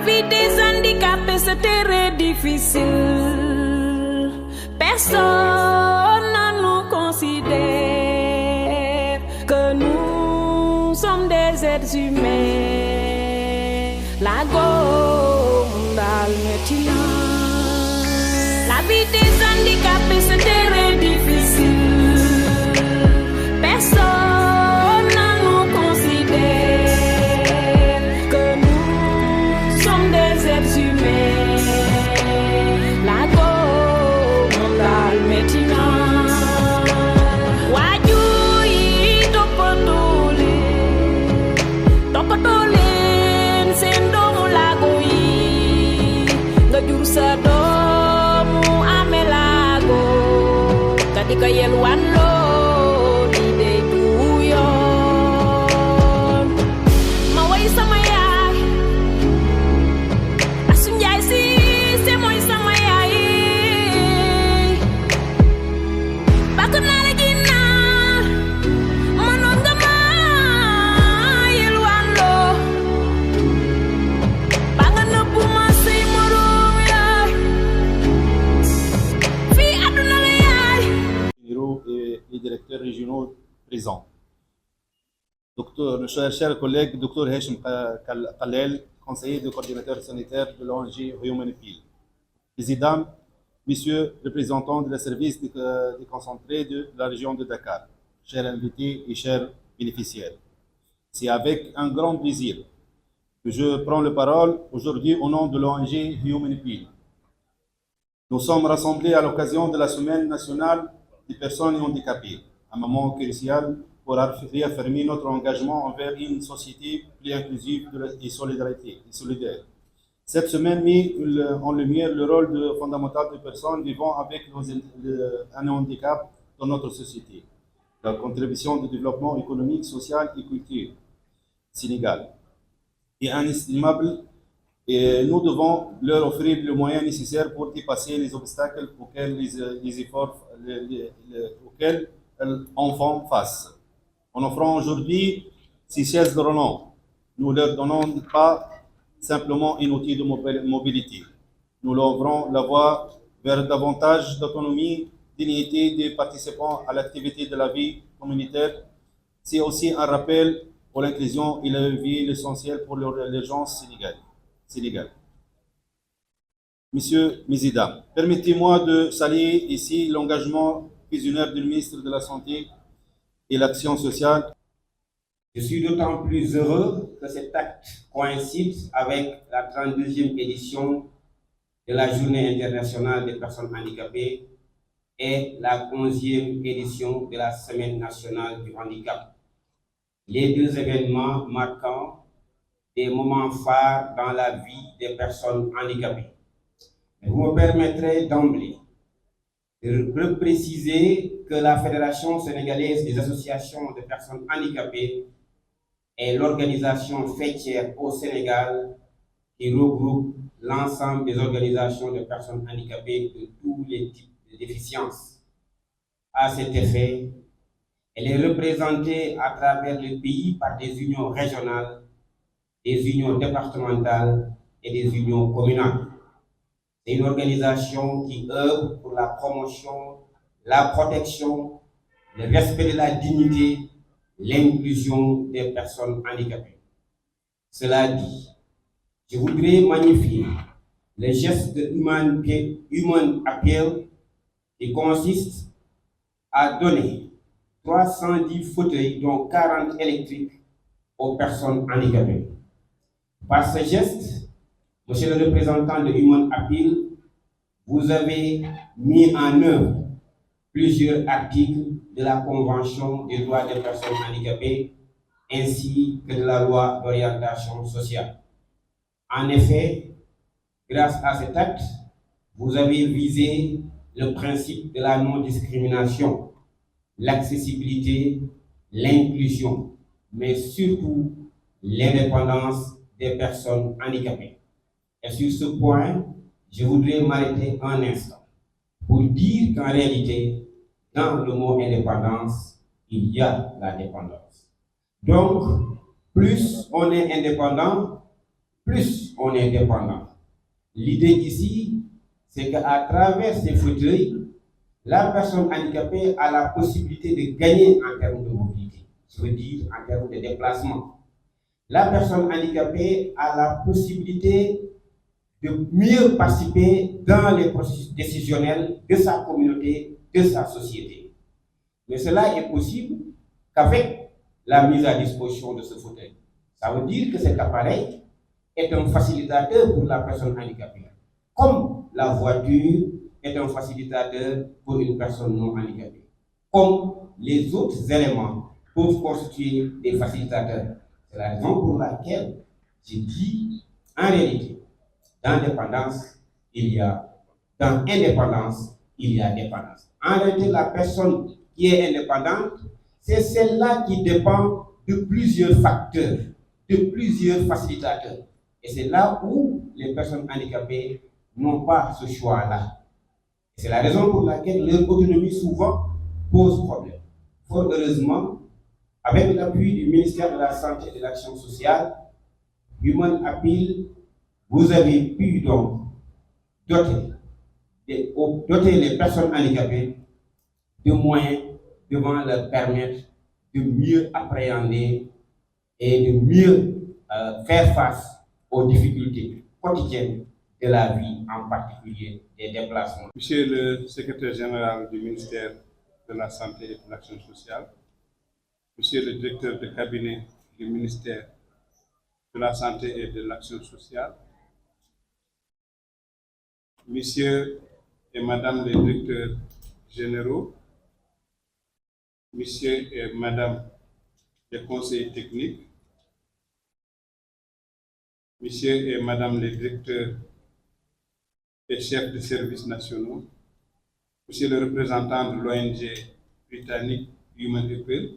vie des handicapés, c'est très difficile. Personne ne nous considère que nous sommes des êtres humains. La gomme dans le métier. La vie des handicapés, c'est très difficile. Personne ne nous considère que nous sommes des êtres humains. La gomme dans le métier. Kayel wanlo di de duyon ma way sama yaay asu njaay si c'est moy sama yaay bak na la ginnaar mënoon nga ma yel wanlo ba nga nëbbu ma say moroom yaay fii àdduna la yaay et les directeurs régionaux présents. Docteur, nos chers collègues, Dr Hesham Khalel, conseiller de coordinateur sanitaire de l'ONG Human Appeal. Président, Messieurs représentants de la service déconcentré de la région de Dakar, chers invités et chers bénéficiaires. C'est avec un grand plaisir que je prends la parole aujourd'hui au nom de l'ONG Human Appeal. Nous sommes rassemblés à l'occasion de la Semaine nationale des personnes handicapées, un moment crucial pour réaffirmer notre engagement envers une société plus inclusive et solidaire. Cette semaine met en lumière le rôle fondamental des personnes vivant avec un handicap dans notre société, la contribution au développement économique, social et culturel sénégal est inestimable et nous devons leur offrir les moyens nécessaires pour dépasser les obstacles auxquels les efforts auxquels on fait face. En offrant aujourd'hui ces chaises de renom, nous ne leur donnons pas simplement un outil de mobilité. Nous leur ouvrons la voie vers davantage d'autonomie, dignité des participants à l'activité de la vie communautaire. C'est aussi un rappel pour l'inclusion et la vie essentielle pour les gens sénégalais. Messieurs, Mesdames, permettez-moi de saluer ici l'engagement visionnaire du ministre de la Santé et l'Action sociale. Je suis d'autant plus heureux que cet acte coïncide avec la 32e édition de la Journée internationale des personnes handicapées et la 11e édition de la Semaine nationale du handicap. Les deux événements marquant des moments phares dans la vie des personnes handicapées. Vous me permettrez d'emblée de préciser que la Fédération sénégalaise des associations de personnes handicapées est l'organisation faîtière au Sénégal qui regroupe l'ensemble des organisations de personnes handicapées de tous les types de déficiences. À cet effet, elle est représentée à travers le pays par des unions régionales, des unions départementales et des unions communales. C'est une organisation qui œuvre pour la promotion, la protection, le respect de la dignité, l'inclusion des personnes handicapées. Cela dit, je voudrais magnifier le geste de Human Appeal qui consiste à donner 310 fauteuils, dont 40 électriques, aux personnes handicapées. Par ce geste, Monsieur le représentant de Human Appeal, vous avez mis en œuvre plusieurs articles de la Convention des droits des personnes handicapées ainsi que de la loi d'orientation sociale. En effet, grâce à cet acte, vous avez visé le principe de la non-discrimination, l'accessibilité, l'inclusion, mais surtout l'indépendance des personnes handicapées. Et sur ce point, je voudrais m'arrêter un instant pour dire qu'en réalité, dans le mot indépendance, il y a la dépendance. Donc, plus on est indépendant, plus on est dépendant. L'idée ici, c'est qu'à travers ces fauteuils, la personne handicapée a la possibilité de gagner en termes de mobilité, je veux dire en termes de déplacement. La personne handicapée a la possibilité de mieux participer dans les processus décisionnels de sa communauté, de sa société. Mais cela est possible qu'avec la mise à disposition de ce fauteuil. Ça veut dire que cet appareil est un facilitateur pour la personne handicapée, comme la voiture est un facilitateur pour une personne non handicapée, comme les autres éléments peuvent constituer des facilitateurs. C'est la raison pour laquelle j'ai dit, en réalité, dans indépendance, il y a dépendance. En réalité, la personne qui est indépendante, c'est celle-là qui dépend de plusieurs facteurs, de plusieurs facilitateurs. Et c'est là où les personnes handicapées n'ont pas ce choix-là. C'est la raison pour laquelle leur autonomie souvent pose problème. Fort heureusement, avec l'appui du ministère de la Santé et de l'Action sociale, Human Appeal, vous avez pu donc doter les personnes handicapées de moyens devant leur permettre de mieux appréhender et de mieux faire face aux difficultés quotidiennes de la vie, en particulier des déplacements. Monsieur le secrétaire général du ministère de la Santé et de l'Action sociale, Monsieur le directeur de cabinet du ministère de la Santé et de l'Action sociale, Messieurs et Madame les directeurs généraux, Messieurs et Madame les conseillers techniques, Messieurs et Madame les directeurs et chefs de services nationaux, Monsieur le représentant de l'ONG britannique Human Appeal,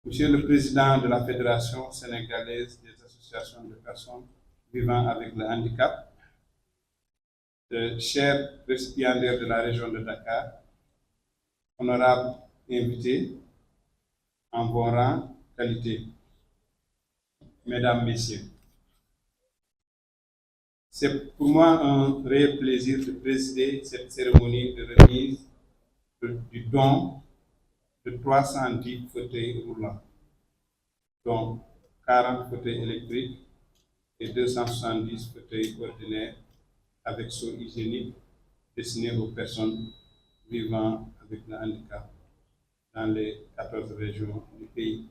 Monsieur le président de la Fédération sénégalaise des associations de personnes vivant avec le handicap, chers récipiendaires de la région de Dakar, honorables invités en bon rang, qualité, Mesdames, Messieurs. C'est pour moi un réel plaisir de présider cette cérémonie de remise du don de 310 fauteuils roulants, dont 40 fauteuils électriques et 270 fauteuils ordinaires avec seau hygiénique destinés aux personnes vivant avec le handicap dans les 14 régions du pays.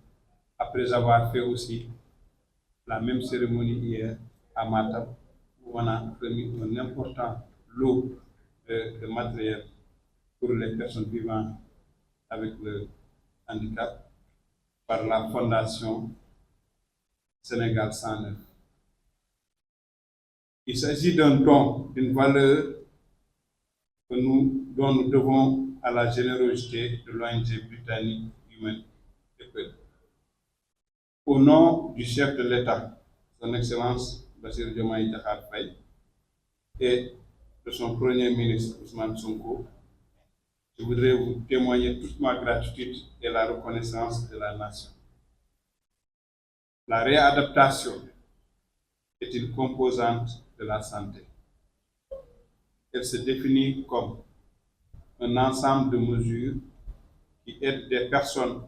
Après avoir fait aussi la même cérémonie hier à Matam, où on a remis un important lot de matériel pour les personnes vivant avec le handicap par la Fondation Sénégal 109. Il s'agit d'un don d'une valeur dont nous devons à la générosité de l'ONG britannique Human Appeal. Au nom du chef de l'État, Son Excellence Bassirou Diomaye Diakhar Faye, et de son Premier ministre Ousmane Sonko, je voudrais vous témoigner toute ma gratitude et la reconnaissance de la nation. La réadaptation est une composante de la santé. Elle se définit comme un ensemble de mesures qui aident des personnes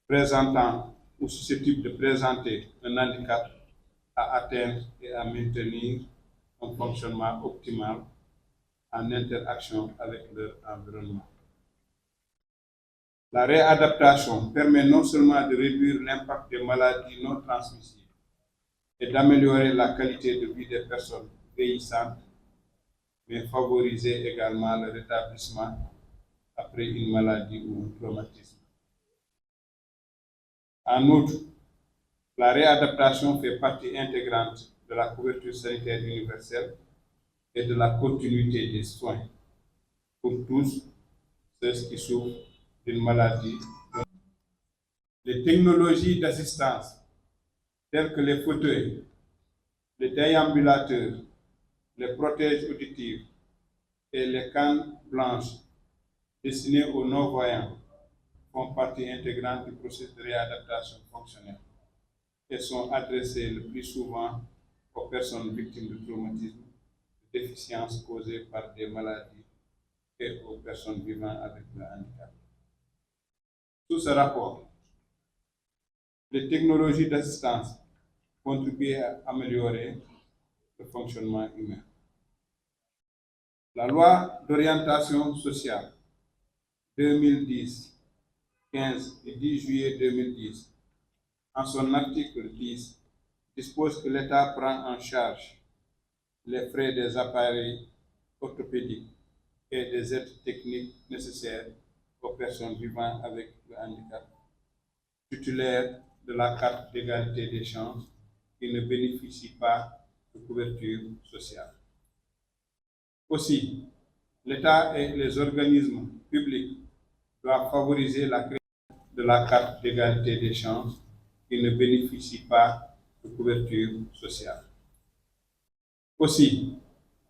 présentant ou susceptibles de présenter un handicap à atteindre et à maintenir un fonctionnement optimal en interaction avec leur environnement. La réadaptation permet non seulement de réduire l'impact des maladies non transmissibles et d'améliorer la qualité de vie des personnes vieillissantes, mais favoriser également le rétablissement après une maladie ou un traumatisme. En outre, la réadaptation fait partie intégrante de la couverture sanitaire universelle et de la continuité des soins pour tous ceux qui souffrent d'une maladie. Les technologies d'assistance telles que les fauteuils, les déambulateurs, les protèges auditives et les cannes blanches destinées aux non-voyants font partie intégrante du processus de réadaptation fonctionnelle. et sont adressées le plus souvent aux personnes victimes de traumatisme, de déficiences causées par des maladies et aux personnes vivant avec le handicap. Sous ce rapport, les technologies d'assistance contribuent à améliorer le fonctionnement humain. La loi d'orientation sociale 2010-15 du 10 juillet 2010, en son article 10, dispose que l'État prend en charge les frais des appareils orthopédiques et des aides techniques nécessaires aux personnes vivant avec le handicap, titulaires de la carte d'égalité des chances qui ne bénéficient pas de couverture sociale. Aussi, l'État et les organismes publics doivent favoriser la création de la carte d'égalité des chances qui ne bénéficient pas de couverture sociale. Aussi,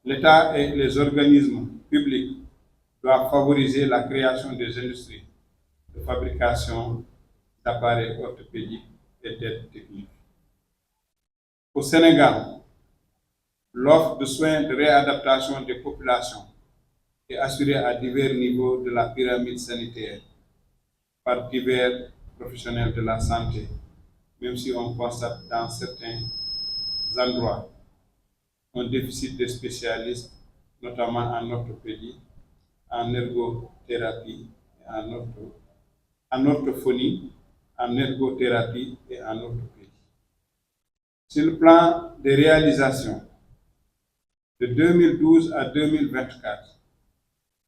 l'État et les organismes publics doivent favoriser la création des industries de fabrication d'appareils orthopédiques et d'aides techniques. Au Sénégal, l'offre de soins de réadaptation des populations est assurée à divers niveaux de la pyramide sanitaire par divers professionnels de la santé, même si on constate dans certains endroits un déficit de spécialistes, notamment en orthopédie, en ergothérapie, en orthophonie, en ergothérapie et en orthopédie. Sur le plan des réalisations, de 2012 à 2024,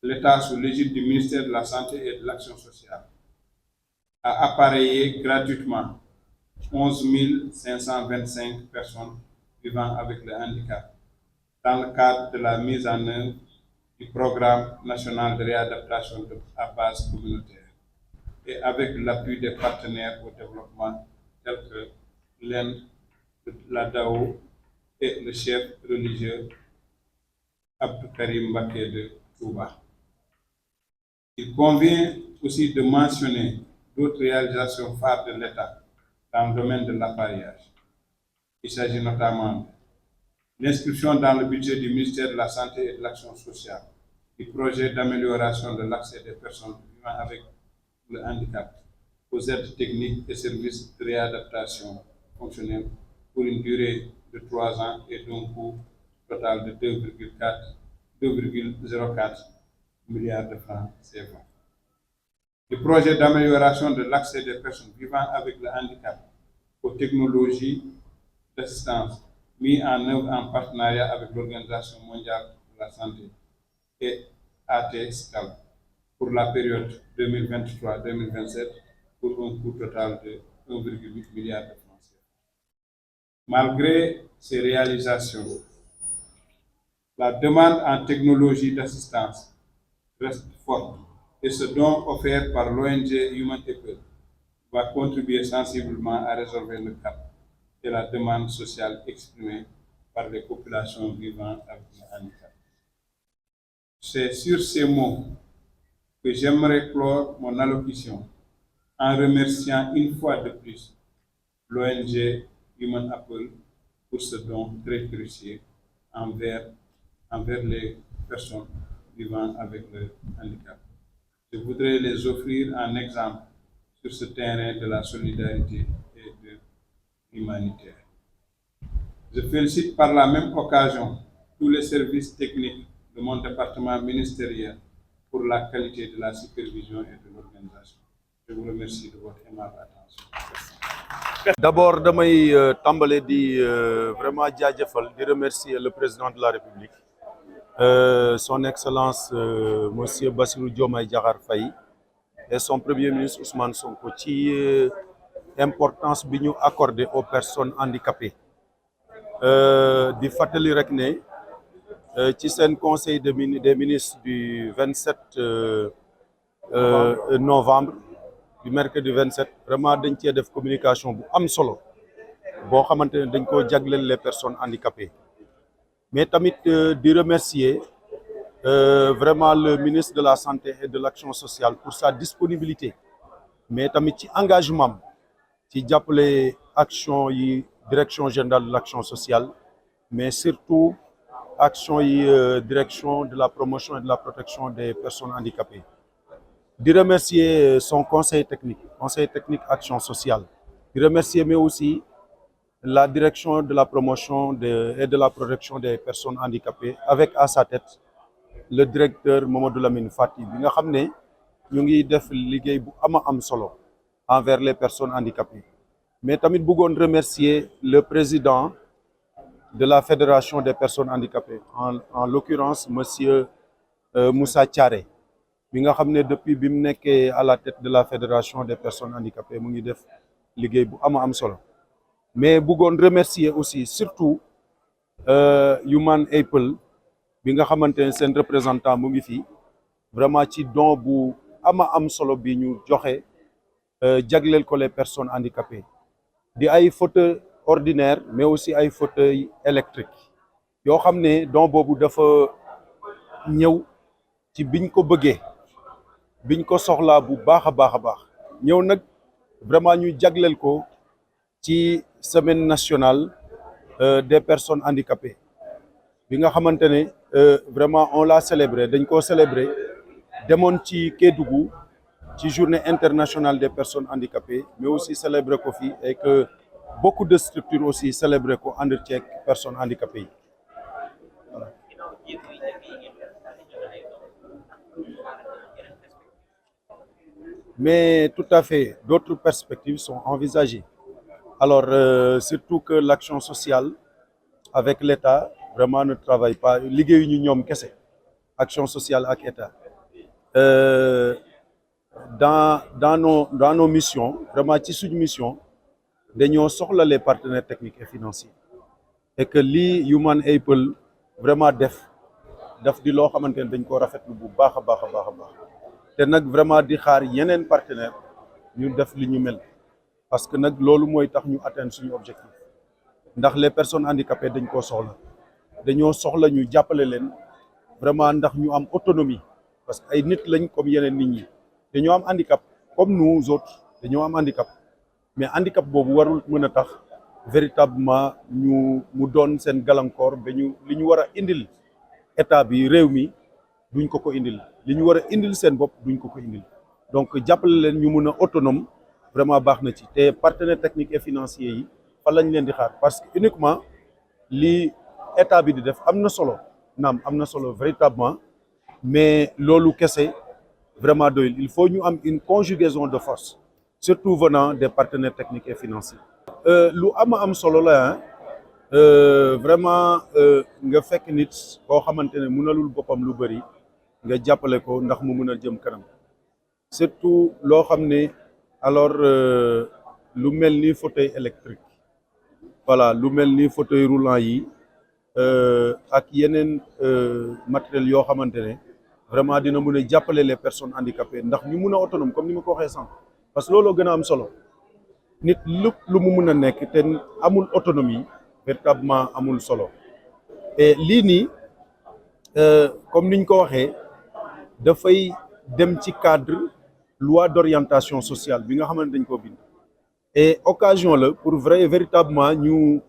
l'État, sous l'égide du ministère de la Santé et de l'Action sociale, a appareillé gratuitement 11 525 personnes vivant avec le handicap dans le cadre de la mise en œuvre du programme national de réadaptation à base communautaire et avec l'appui des partenaires au développement tels que l'Inde, la DAO et le chef religieux Abdou Karim Mbacké de Touba. Il convient aussi de mentionner d'autres réalisations phares de l'État dans le domaine de l'appareillage. Il s'agit notamment de l'inscription dans le budget du ministère de la Santé et de l'Action sociale du projet d'amélioration de l'accès des personnes vivant avec le handicap aux aides techniques et services de réadaptation fonctionnelle pour une durée de 3 ans et d'un coût total de 2,04 milliards de francs CFA. Le projet d'amélioration de l'accès des personnes vivant avec le handicap aux technologies d'assistance mis en œuvre en partenariat avec l'Organisation mondiale de la santé et AT-SCAL pour la période 2023-2027 pour un coût total de 1,8 milliard de francs CFA. Malgré ces réalisations, la demande en technologie d'assistance reste forte et ce don offert par l'ONG Human Apple va contribuer sensiblement à résorber le cap et la demande sociale exprimée par les populations vivant avec le handicap. C'est sur ces mots que j'aimerais clore mon allocution en remerciant une fois de plus l'ONG Human Apple pour ce don très précieux envers les personnes vivant avec le handicap. Je voudrais les offrir en exemple sur ce terrain de la solidarité et de l'humanitaire. Je félicite par la même occasion tous les services techniques de mon département ministériel pour la qualité de la supervision et de l'organisation. Je vous remercie de votre aimable attention. D'abord damay tàmbale di vraiment jaajëfal di remercier le président de la République son excellence monsieur Bassirou Diomaye Diakhar Faye et son premier ministre Ousmane Sonko ci importance bi ñu accordé aux personnes handicapées di fàttali rek ne ci seen conseil des ministres du 27 novembre du mercredi 27 vraiment dañ cee def communication bu am solo boo xamante ne dañ koo jagleel les personnes handicapées mais tamit di remercier vraiment le ministre de la santé et de l'action sociale pour sa disponibilité mais tamit ci engagement ci jàppale action yi direction générale de l'action sociale mais surtout action yi direction de la promotion et de la protection des personnes handicapées di remercier son conseil technique action sociale di remercier mais aussi la direction de la promotion et de la protection des personnes handicapées avec à sa tête le directeur Mamadou Lamine Fati bi nga xam ne ñu ngi def liggéey bu am solo envers les personnes handicapées mais tamit bëggoon remercier le président de la fédération des personnes handicapées en l'occurrence monsieur Moussa Thiaré bi nga xam ne depuis bi mu nekkee à la tête de la fédération des personnes handicapées mu ngi def liggéey bu am solo mais bëggoon remercier aussi surtout Human Apple bi nga xamante ne seen représentant mu ngi fii vraiment ci don bu am solo bi ñu joxe jagleel ko les personnes handicapées di ay fauteuils ordinaires mais aussi ay fauteuils électriques yoo xam ne don boobu dafa ñëw ci biñ ko bëggee biñ ko soxlaa bu baax a baax ñëw nag vraiment ñu jagleel ko ci semaine nationale des personnes handicapées bi nga xamante ne vraiment on l'a célébré dañ koo célébré demoon ci Kédougou ci journée internationale des personnes handicapées mais aussi célébré ko fii et que beaucoup de structures aussi célébré ko ànd ceeg personnes handicapées yi voilà. Mais tout à fait d'autres perspectives sont envisagées alors surtout que l'action sociale avec l'État vraiment ne travaille pas liggéeyu ñu ñoom kese action sociale ak État dans nos missions vraiment ci suñu mission dañoo soxla les partenaires techniques et financiers et que lii Human Apple vraiment daf di loo xamante ne dañ ko rafetlu bu baax a baax te nag vraiment di xaar yeneen partenaire ñu def li ñu mel parce que nag loolu mooy tax ñu atteindre suñu objectif ndax les personnes handicapées dañ koo soxla dañoo soxla ñu jàppale leen vraiment ndax ñu am autonomie parce que ay nit lañ comme yeneen nit ñi dañoo am handicap comme nous autres dañoo am handicap mais handicap boobu warul mën a tax véritablement mu doon seen gàllankoor ba li ñu war a indil état bi réew mi duñ ko indil li ñu war a indil seen bopp duñ ko indil donc jàppale leen ñu mën a autonome vraiment baax na ci te partenaires techniques et financiers yi fa lañ leen di xaar parce que uniquement li état bi di def am na solo naam am na solo véritablement mais loolu kese vraiment doyul il faut ñu am une conjugaison de force surtout venant des partenaires techniques et financiers. lu am solo la vraiment nga fekk nit koo xamante ne mënalul boppam lu bëri nga jàppale ko ndax mu mën a jëm kanam surtout loo xam ne alors lu mel ni fauteuil électrique voilà lu mel ni fauteuil roulant yi ak yeneen matériel yoo xamante ne vraiment dina mën a jàppale les personnes handicapées ndax ñu mën a autonome comme ni ma ko waxee sànq parce que looloo gën a am solo nit lépp lu mu mën a nekk te amul autonomie véritablement amul solo et lii nii comme niñ ko waxee dafay dem ci cadre loi d'orientation sociale bi nga xamante dañ ko bind et occasion la pour véritablement ñu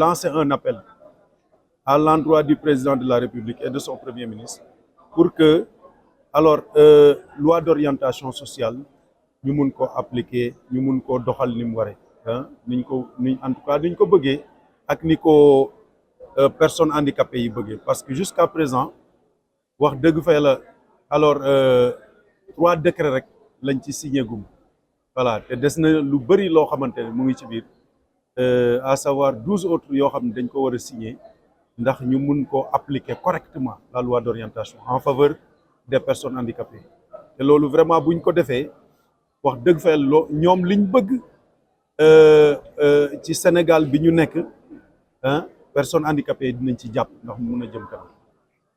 lancer un appel à l'endroit du président de la République et de son premier ministre pour que alors loi d'orientation sociale ñu mun ko appliquer ñu mun ko doxal ni mu waree en tout cas niñ ko bëggee ak ni ko personnes handicapées yi bëggee parce que jusqu'à présent wax dëgg fa la alors 3 décrets rek lañ ci signé gum voilà te des na lu bëri loo xamante ne mu ngi ci biir à savoir 12 autres yoo xam ne dañ ko war a signer ndax ñu mun ko appliquer correctement la loi d'orientation en faveur des personnes handicapées te loolu vraiment buñ ko defee wax dëgg fa ñoom liñ bëgg ci Sénégal bi ñu nekk personnes handicapées dinañ ci jàpp ndax mu mun a jëm kanam